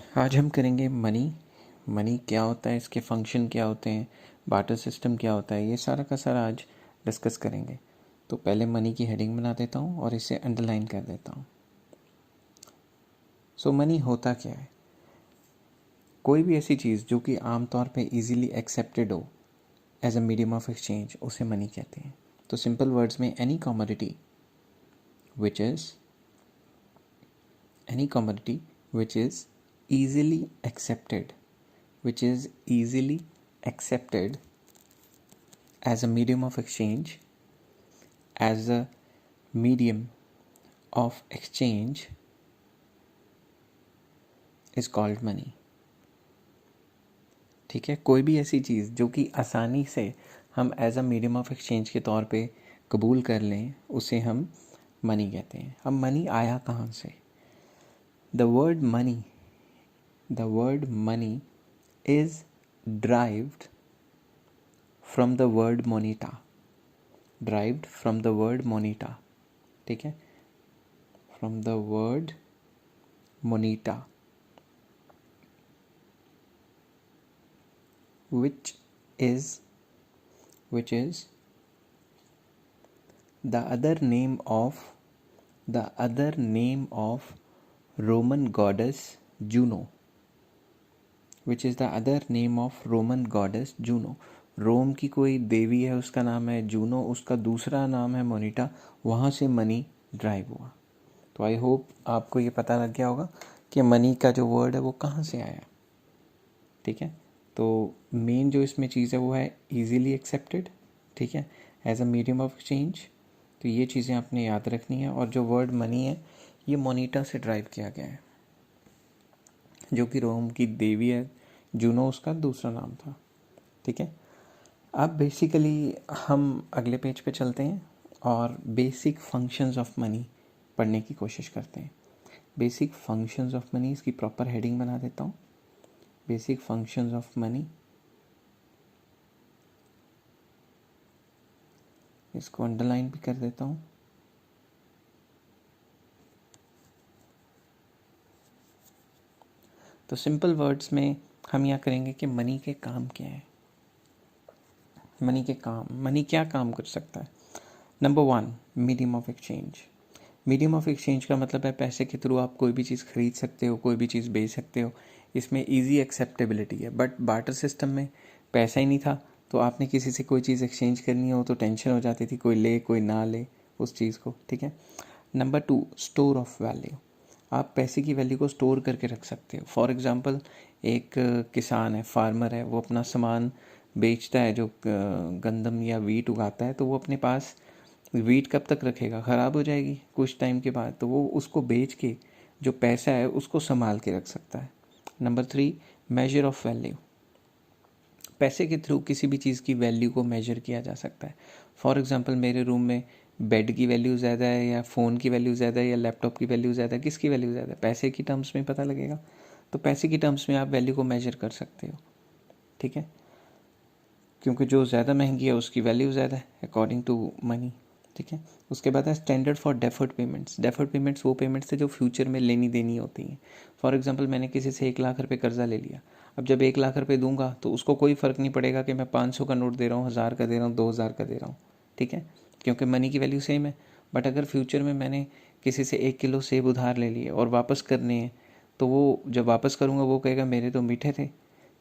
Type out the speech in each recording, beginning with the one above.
आज हम करेंगे मनी। मनी क्या होता है, इसके फंक्शन क्या होते हैं, बार्टर सिस्टम क्या होता है, ये सारा का सारा आज डिस्कस करेंगे। तो पहले मनी की हेडिंग बना देता हूँ और इसे अंडरलाइन कर देता हूँ। सो मनी होता क्या है? कोई भी ऐसी चीज़ जो कि आमतौर पे इजीली एक्सेप्टेड हो as a medium of exchange, उसे मनी कहते हैं। तो सिंपल वर्ड्स में any commodity which is any commodity which is easily accepted which is easily accepted as a medium of exchange, as a medium of exchange is called money। ठीक है, कोई भी ऐसी चीज़ जो कि आसानी से हम as a medium of exchange के तौर पे कबूल कर लें, उसे हम मनी कहते हैं। अब मनी आया कहाँ से? The word money is derived from the word moneta, ठीक है, from the word moneta, which is the other name of Roman goddess Juno, रोम की कोई देवी है, उसका नाम है जूनो, उसका दूसरा नाम है मोनिटा, वहाँ से मनी ड्राइव हुआ। तो आई होप आपको ये पता लग गया होगा कि मनी का जो वर्ड है वो कहाँ से आया। ठीक है, तो मेन जो इसमें चीज़ है वो है इजीली एक्सेप्टेड, ठीक है, as a medium of exchange. तो ये चीज़ें आपने याद रखनी है। और जो वर्ड मनी है ये मोनिटा से ड्राइव किया गया है, जो कि रोम की देवी है, जूनो उसका दूसरा नाम था। ठीक है, अब बेसिकली हम अगले पेज पे चलते हैं और बेसिक फंक्शंस ऑफ मनी पढ़ने की कोशिश करते हैं। बेसिक फंक्शंस ऑफ मनी, इसकी प्रॉपर हेडिंग बना देता हूँ, बेसिक फंक्शंस ऑफ मनी। इसको अंडरलाइन भी कर देता हूँ। तो सिंपल वर्ड्स में हम यहाँ करेंगे कि मनी के काम क्या है। मनी क्या काम कर सकता है? Number 1, medium of exchange. Medium of exchange का मतलब है पैसे के थ्रू आप कोई भी चीज़ खरीद सकते हो, कोई भी चीज़ बेच सकते हो। इसमें इजी एक्सेप्टेबिलिटी है। बट बार्टर सिस्टम में पैसा ही नहीं था, तो आपने किसी से कोई चीज़ एक्सचेंज करनी हो तो टेंशन हो जाती थी, कोई ले कोई ना ले उस चीज़ को। ठीक है। Number 2, store of value. आप पैसे की वैल्यू को स्टोर करके रख सकते हो। फॉर एग्ज़ाम्पल, एक किसान है, फार्मर है, वो अपना सामान बेचता है, जो गंदम या वीट उगाता है, तो वो अपने पास वीट कब तक रखेगा? ख़राब हो जाएगी कुछ टाइम के बाद, तो वो उसको बेच के जो पैसा है उसको संभाल के रख सकता है। Number 3, measure of value. पैसे के थ्रू किसी भी चीज़ की वैल्यू को मेजर किया जा सकता है। फॉर एग्ज़ाम्पल, मेरे रूम में बेड की वैल्यू ज़्यादा है या फ़ोन की वैल्यू ज़्यादा है या लैपटॉप की वैल्यू ज़्यादा है, किसकी वैल्यू ज़्यादा है? पैसे की टर्म्स में पता लगेगा। तो पैसे की टर्म्स में आप वैल्यू को मेजर कर सकते हो। ठीक है, क्योंकि जो ज़्यादा महंगी है उसकी वैल्यू ज़्यादा है अकॉर्डिंग टू मनी। ठीक है, उसके बाद है standard for deferred payments. Deferred payments वो पेमेंट्स है जो फ्यूचर में लेनी देनी होती हैं। फॉर एग्जांपल, मैंने किसी से 1,00,000 रुपये कर्जा ले लिया। अब जब 1,00,000 रुपये दूंगा तो उसको कोई फ़र्क नहीं पड़ेगा कि मैं 500 का नोट दे रहा हूँ, 1,000 का दे रहा हूँ, 2,000 का दे रहा हूँ। ठीक है, क्योंकि मनी की वैल्यू सेम है। बट अगर फ्यूचर में मैंने किसी से 1 किलो सेब उधार ले लिए और वापस करने हैं, तो वो जब वापस करूँगा वो कहेगा मेरे तो मीठे थे।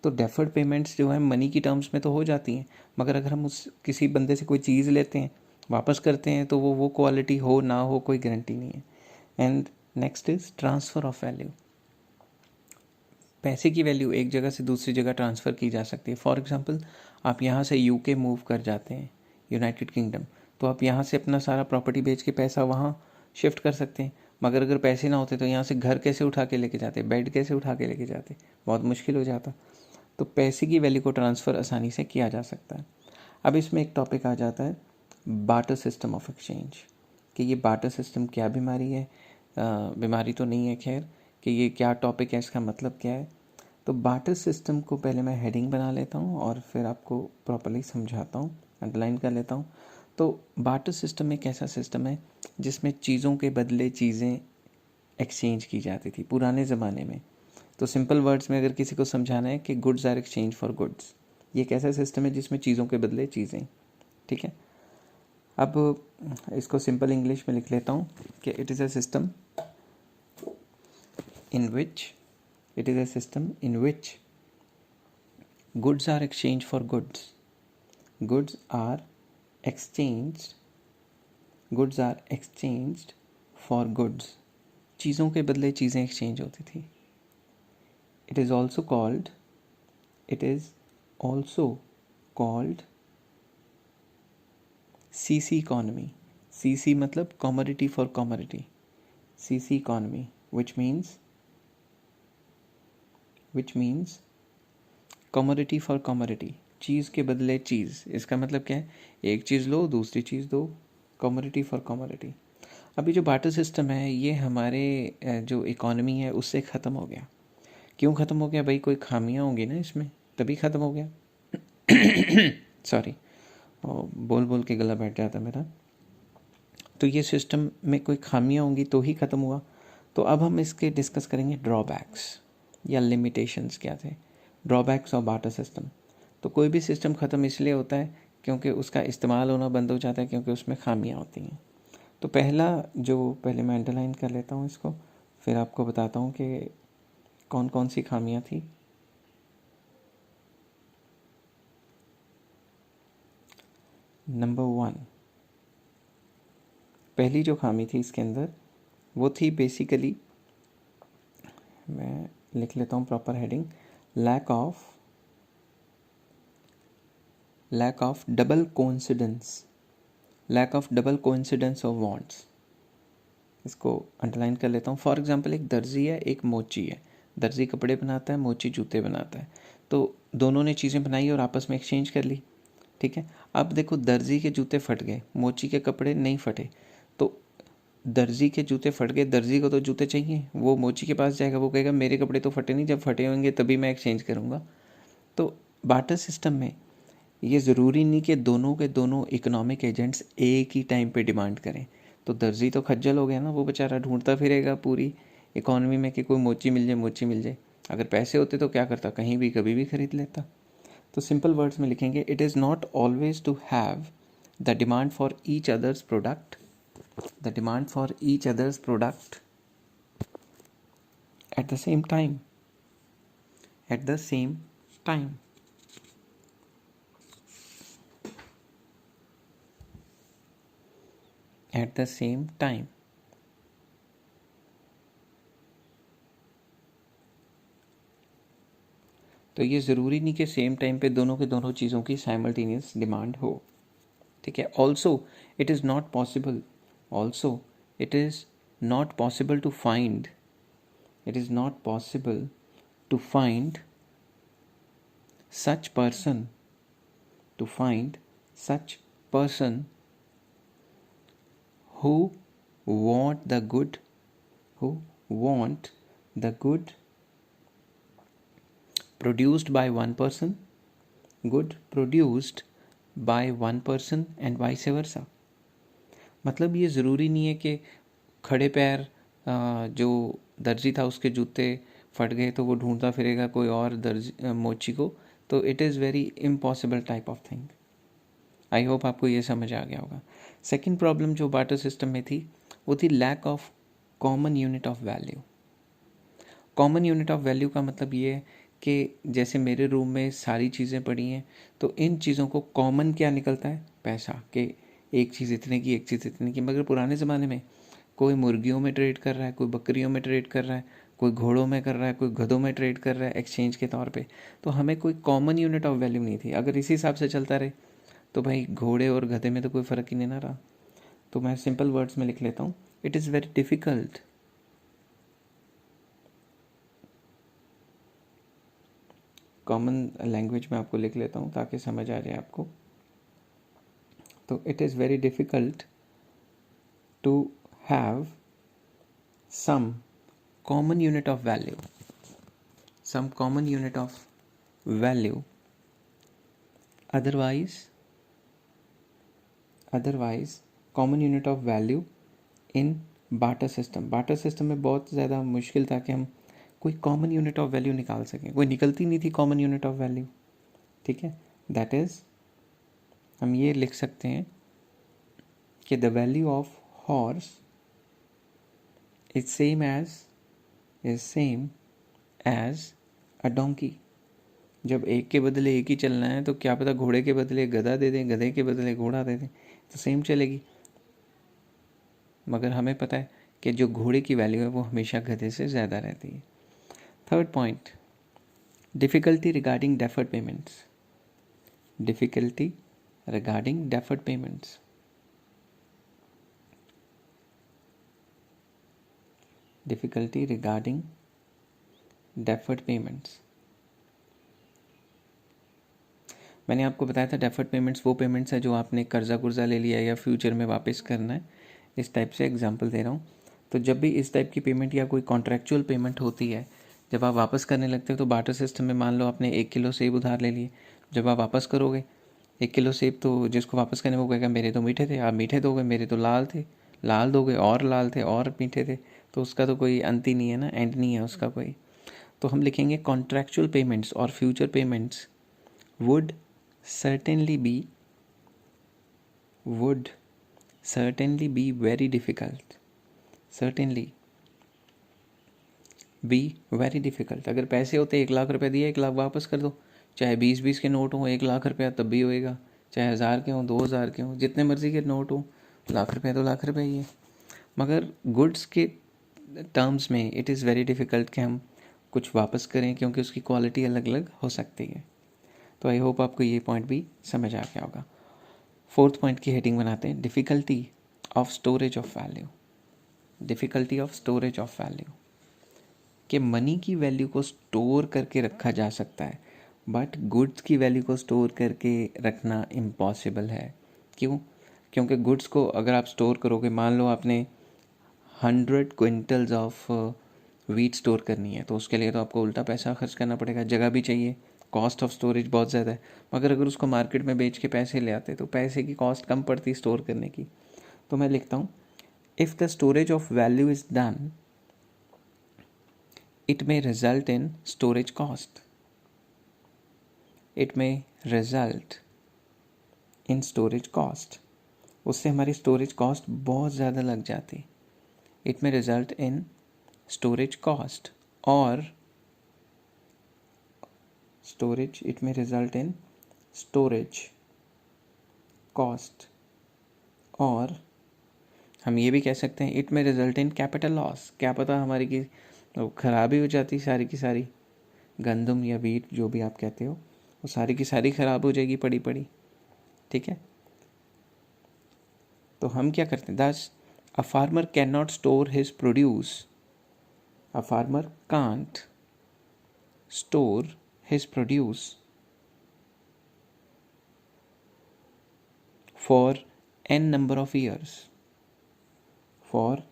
तो डेफर्ड पेमेंट्स जो है मनी की टर्म्स में तो हो जाती हैं, मगर अगर हम उस किसी बंदे से कोई चीज़ लेते हैं, वापस करते हैं, तो वो क्वालिटी हो ना हो कोई गारंटी नहीं है। And next is transfer of value. पैसे की वैल्यू एक जगह से दूसरी जगह ट्रांसफ़र की जा सकती है। फॉर एग्जांपल, आप यहाँ से यूके मूव कर जाते हैं, यूनाइटेड किंगडम, तो आप यहाँ से अपना सारा प्रॉपर्टी बेच के पैसा वहाँ शिफ्ट कर सकते हैं। मगर अगर पैसे ना होते तो यहाँ से घर कैसे उठा के लेके जाते, बेड कैसे उठा के लेके जाते, बहुत मुश्किल हो जाता। तो पैसे की वैल्यू को ट्रांसफ़र आसानी से किया जा सकता है। अब इसमें एक टॉपिक आ जाता है बार्टर सिस्टम ऑफ एक्सचेंज, कि ये बार्टर सिस्टम क्या बीमारी है, बीमारी तो नहीं है खैर, कि ये क्या टॉपिक है, इसका मतलब क्या है। तो बार्टर सिस्टम को पहले मैं हेडिंग बना लेता हूँ और फिर आपको प्रॉपर्ली समझाता हूँ, अंडरलाइन कर लेता हूँ। तो बार्टर सिस्टम एक ऐसा सिस्टम है जिसमें चीज़ों के बदले चीज़ें एक्सचेंज की जाती थी पुराने ज़माने में। तो सिंपल वर्ड्स में अगर किसी को समझाना है कि goods are exchange for goods, ये एक ऐसा सिस्टम है जिसमें चीज़ों के बदले चीज़ें, ठीक है। अब इसको सिंपल इंग्लिश में लिख लेता हूँ कि it is a system in which goods are exchanged for goods. Goods are exchanged for goods. चीज़ों के बदले चीज़ें एक्सचेंज होती थी. It is also called CC economy. CC मतलब commodity for commodity. CC economy, which means commodity for commodity, चीज़ के बदले चीज़. इसका मतलब क्या है, एक चीज़ लो दूसरी चीज़ दो, कमोडिटी फॉर कमोडिटी. अभी जो बार्टर सिस्टम है ये हमारे जो इकॉनमी है उससे ख़त्म हो गया. क्यों ख़त्म हो गया भाई, कोई खामियां होंगी ना इसमें, तभी ख़त्म हो गया. सॉरी, बोल बोल के गला बैठ जाता मेरा. तो ये सिस्टम में कोई खामियां होंगी तो ही ख़त्म हुआ. तो अब हम इसके डिस्कस करेंगे ड्रॉबैक्स या लिमिटेशंस क्या थे. Drawbacks of barter system. तो कोई भी सिस्टम ख़त्म इसलिए होता है क्योंकि उसका इस्तेमाल होना बंद हो जाता है, क्योंकि उसमें खामियां होती हैं. तो पहले मैं अंडरलाइन कर लेता हूँ इसको, फिर आपको बताता हूँ कि कौन कौन सी खामियां थी. नंबर 1, पहली जो खामी थी इसके अंदर वो थी बेसिकली, मैं लिख लेता हूँ proper heading, lack of double coincidence of wants. इसको अंडरलाइन कर लेता हूँ. फॉर एग्जांपल एक दर्जी है, एक मोची है. दर्जी कपड़े बनाता है, मोची जूते बनाता है. तो दोनों ने चीज़ें बनाई और आपस में एक्सचेंज कर ली, ठीक है. अब देखो दर्जी के जूते फट गए, मोची के कपड़े नहीं फटे. तो दर्जी के जूते फट गए, दर्जी को तो जूते चाहिए, वो मोची के पास जाएगा, वो कहेगा मेरे कपड़े तो फटे नहीं, जब फटे होंगे तभी मैं एक्सचेंज करूँगा. तो बार्टर सिस्टम में ये ज़रूरी नहीं कि दोनों के दोनों इकोनॉमिक एजेंट्स एक ही टाइम पे डिमांड करें. तो दर्जी तो खज्जल हो गया ना, वो बेचारा ढूंढता फिरेगा पूरी इकोनॉमी में कि कोई मोची मिल जाए. अगर पैसे होते तो क्या करता, कहीं भी कभी भी खरीद लेता. तो सिंपल वर्ड्स में लिखेंगे, it is not always to have the demand for each others product at the same time. At the same time. तो ये ज़रूरी नहीं कि सेम टाइम पे दोनों के दोनों चीज़ों की साइमल्टेनियस डिमांड हो, ठीक है. Also it is not possible to find such person who want the good produced by one person and vice versa. मतलब ये ज़रूरी नहीं है कि खड़े पैर जो दर्जी था उसके जूते फट गए तो वो ढूंढता फिरेगा कोई और मोची को. तो it is very impossible type of thing. I hope आपको ये समझ आ गया होगा. सेकेंड प्रॉब्लम जो बार्टर सिस्टम में थी वो थी lack of common unit of value. Common unit of value का मतलब ये है कि जैसे मेरे रूम में सारी चीज़ें पड़ी हैं, तो इन चीज़ों को कॉमन क्या निकलता है, पैसा. कि एक चीज़ इतने की, एक चीज़ इतने की. मगर पुराने ज़माने में कोई मुर्गियों में ट्रेड कर रहा है, कोई बकरियों में ट्रेड कर रहा है, कोई घोड़ों में कर रहा है, कोई गधों में ट्रेड कर रहा है एक्सचेंज के तौर पे. तो हमें कोई कॉमन यूनिट ऑफ वैल्यू नहीं थी. अगर इसी हिसाब से चलता रहे तो भाई घोड़े और गधे में तो कोई फ़र्क ही नहीं ना रहा. तो मैं सिंपल वर्ड्स में लिख लेता हूँ, it is very difficult common language में आपको लिख लेता हूँ ताकि समझ आ जाए आपको. तो it is very difficult to have some common unit of value, otherwise common unit of value in barter system में बहुत ज़्यादा मुश्किल था कि हम कोई कॉमन यूनिट ऑफ वैल्यू निकाल सकें, कोई निकलती नहीं थी कॉमन यूनिट ऑफ वैल्यू, ठीक है। दैट इज़ हम ये लिख सकते हैं कि the value of horse is same as a donkey. जब एक के बदले एक ही चलना है तो क्या पता घोड़े के बदले गधा दे दें, गधे के बदले घोड़ा दे दें, तो सेम चलेगी। मगर हमें पता है कि जो घोड़े की वैल्यू है वो हमेशा गधे से ज़्यादा रहती है। Third point, difficulty regarding deferred payments. Difficulty regarding deferred payments. Difficulty regarding deferred payments. मैंने आपको बताया था डेफर्ड पेमेंट्स वो पेमेंट्स है जो आपने कर्जा कुर्जा ले लिया या फ्यूचर में वापस करना है, इस टाइप से एग्जांपल दे रहा हूँ। तो जब भी इस टाइप की पेमेंट या कोई कॉन्ट्रैक्चुअल पेमेंट होती है, जब आप वापस करने लगते हो तो बार्टर सिस्टम में मान लो आपने 1 किलो सेब उधार ले लिए, जब आप वापस करोगे 1 किलो सेब, तो जिसको वापस करने वो कहेगा मेरे तो मीठे थे, आप मीठे दोगे, मेरे तो लाल थे, लाल दोगे और लाल थे और मीठे थे, तो उसका तो कोई अंत ही नहीं है ना, एंड नहीं है उसका कोई। तो हम लिखेंगे कॉन्ट्रैक्चुअल पेमेंट्स और future payments would certainly be very difficult, certainly be very difficult। अगर पैसे होते 1 लाख रुपए दिए 1 लाख वापस कर दो, चाहे 20-20 के नोट हों 1 लाख रुपया तब भी होएगा, चाहे 1000 के हों 2000 के हों, जितने मर्जी के नोट हों, लाख रुपया तो लाख रुपया ही है। मगर गुड्स के टर्म्स में इट इज़ वेरी डिफ़िकल्ट कि हम कुछ वापस करें, क्योंकि उसकी क्वालिटी अलग अलग हो सकती है। तो आई होप आपको ये पॉइंट भी समझ आ गया होगा। फोर्थ पॉइंट की हेडिंग बनाते हैं, difficulty of storage of value. Difficulty of storage of value, कि मनी की वैल्यू को स्टोर करके रखा जा सकता है, बट गुड्स की वैल्यू को स्टोर करके रखना इम्पॉसिबल है। क्यों? क्योंकि गुड्स को अगर आप स्टोर करोगे, मान लो आपने 100 क्विंटल्स ऑफ वीट स्टोर करनी है, तो उसके लिए तो आपको उल्टा पैसा खर्च करना पड़ेगा, जगह भी चाहिए, कॉस्ट ऑफ स्टोरेज बहुत ज़्यादा है। मगर अगर उसको मार्केट में बेच के पैसे ले आते तो पैसे की कॉस्ट कम पड़ती स्टोर करने की। तो मैं लिखता हूँ, if the storage of value is done it may result in storage cost. It may result in storage cost. उससे हमारी स्टोरेज कॉस्ट बहुत ज़्यादा लग जाती। It may result in storage cost और storage, it may result in storage cost, और हम ये भी कह सकते हैं it may result in capital loss। क्या पता हमारी की ख़राब ही हो जाती सारी की सारी, गंदम या वीट जो भी आप कहते हो, वो सारी की सारी ख़राब हो जाएगी पड़ी पड़ी, ठीक है। तो हम क्या करते हैं, दस a farmer can not store his produce, a farmer can't store his produce for n number of years, for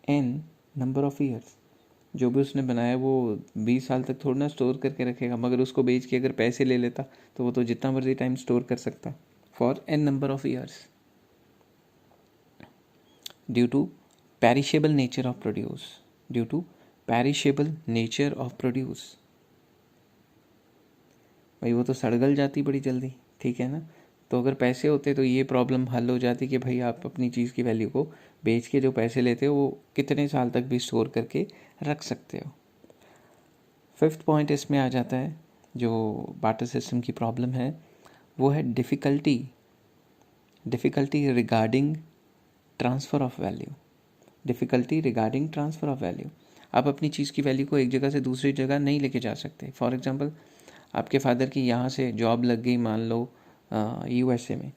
n number of years. जो भी उसने बनाया वो 20 साल तक थोड़ा ना स्टोर करके रखेगा, मगर उसको बेच के अगर पैसे ले लेता तो वो तो जितना मर्जी टाइम स्टोर कर सकता, for n number of years, due to perishable nature of produce, due to perishable nature of produce. भाई वो तो सड़गल जाती बड़ी जल्दी, ठीक है ना। तो अगर पैसे होते तो ये प्रॉब्लम हल हो जाती कि भाई आप अपनी चीज़ की वैल्यू को बेच के जो पैसे लेते हो वो कितने साल तक भी स्टोर करके रख सकते हो। फिफ्थ पॉइंट इसमें आ जाता है, जो बार्टर सिस्टम की प्रॉब्लम है वो है difficulty regarding transfer of value. Difficulty regarding transfer of value, आप अपनी चीज़ की वैल्यू को एक जगह से दूसरी जगह नहीं लेके जा सकते। फॉर एग्ज़ाम्पल, आपके फादर की यहाँ से जॉब लग गई मान लो USA में,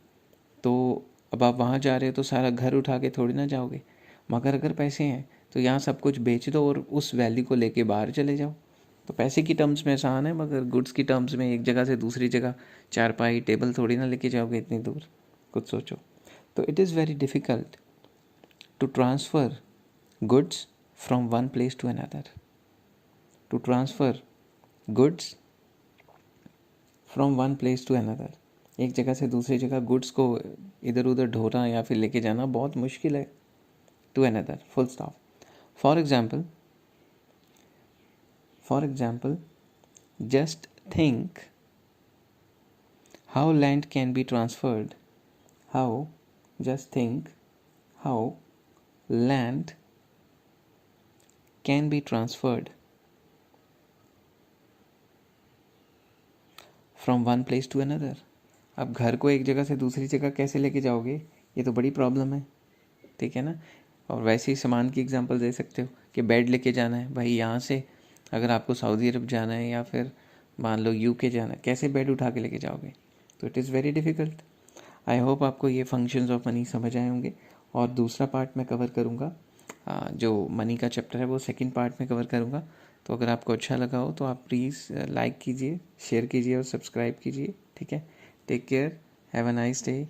तो अब आप वहाँ जा रहे हो तो सारा घर उठा के थोड़ी ना जाओगे। मगर अगर पैसे हैं तो यहाँ सब कुछ बेच दो और उस वैल्यू को लेके बाहर चले जाओ। तो पैसे की टर्म्स में आसान है, मगर गुड्स की टर्म्स में एक जगह से दूसरी जगह चारपाई टेबल थोड़ी ना लेके जाओगे इतनी दूर, कुछ सोचो। तो it is very difficult to transfer goods from one place to another, to transfer goods from one place to another. एक जगह से दूसरी जगह गुड्स को इधर उधर ढोना या फिर लेके जाना बहुत मुश्किल है। To another, full stop. For for example, just think how land can be transferred, how, just think how land can be transferred from one place to another. अब घर को एक जगह से दूसरी जगह कैसे लेके जाओगे, ये तो बड़ी प्रॉब्लम है, ठीक है ना। और वैसे ही सामान की एग्जांपल दे सकते हो कि बेड लेके जाना है भाई, यहाँ से अगर आपको सऊदी अरब जाना है या फिर मान लो यूके जाना है, कैसे बेड उठा के लेके जाओगे, तो it is very difficult. I hope आपको ये फंक्शंस ऑफ मनी समझ आए होंगे। और दूसरा पार्ट मैं कवर करूँगा, जो मनी का चैप्टर है वो सेकंड पार्ट में कवर करूँगा। तो अगर आपको अच्छा लगा हो तो आप प्लीज़ लाइक कीजिए, शेयर कीजिए और सब्सक्राइब कीजिए, ठीक है। Take care, have a nice day.